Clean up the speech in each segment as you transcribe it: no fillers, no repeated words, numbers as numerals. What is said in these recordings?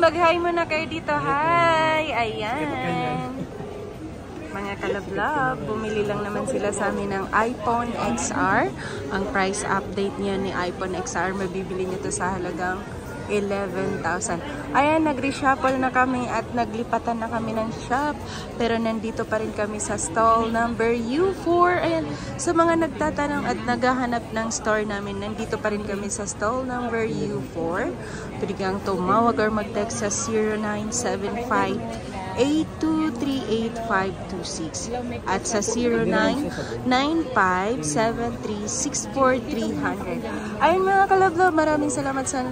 mag-hi muna kayo dito. Hi! Ayan. Mga kalablab, bumili lang naman sila sa amin ng iPhone XR. Ang price update niya ni iPhone XR, mabibili nyo to sa halagang 11,000. Ayan, nag-reshuffle na kami at naglipatan na kami ng shop. Pero nandito pa rin kami sa stall number U4. Ayan, sa mga nagtatanong at naghahanap ng store namin, nandito pa rin kami sa stall number U4. Pwede kang tumawag or mag-text sa 0975-8238-526 at sa 0995-7364300. Ayun mga kalablab, maraming salamat sa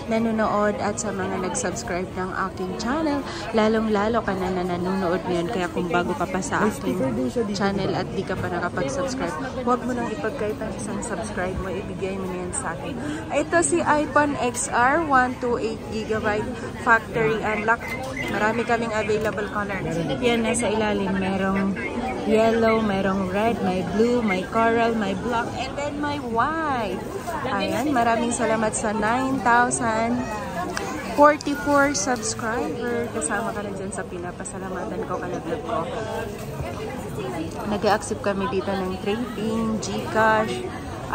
nanonood at sa mga nag-subscribe ng aking channel. Lalong-lalo ka na nanonood ngayon. Kaya kung bago ka pa sa aking channel at di ka pa nakapag-subscribe, huwag mo nang ipag-kahit ang isang subscribe mo. Ibigay mo na yan sa akin. Ito si iPhone XR 128GB factory unlock. Marami kaming available color. Yan, nasa ilalim. Merong yellow, merong red, may blue, may coral, may black, and then may white. Ayan, maraming salamat sa 9,044 subscriber. Kasama ka na dyan sa pinapasalamatan ko, kalablab ko. Nag-accept kami dito ng trading, GCash,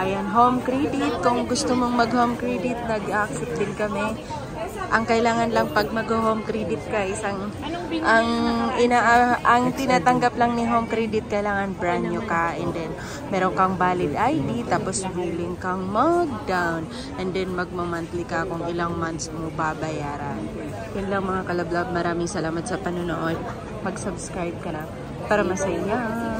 ayan, home credit. Kung gusto mong mag-home credit, nag-accept din kami. Ang kailangan lang pag mag-home credit ka, ang tinatanggap lang ni home credit, kailangan brand new ka, and then meron kang valid ID, tapos willing kang mag-down, and then magmamonthly ka kung ilang months mo babayaran. Yan lang mga kalablab, maraming salamat sa panonood. Mag-subscribe ka na para masaya.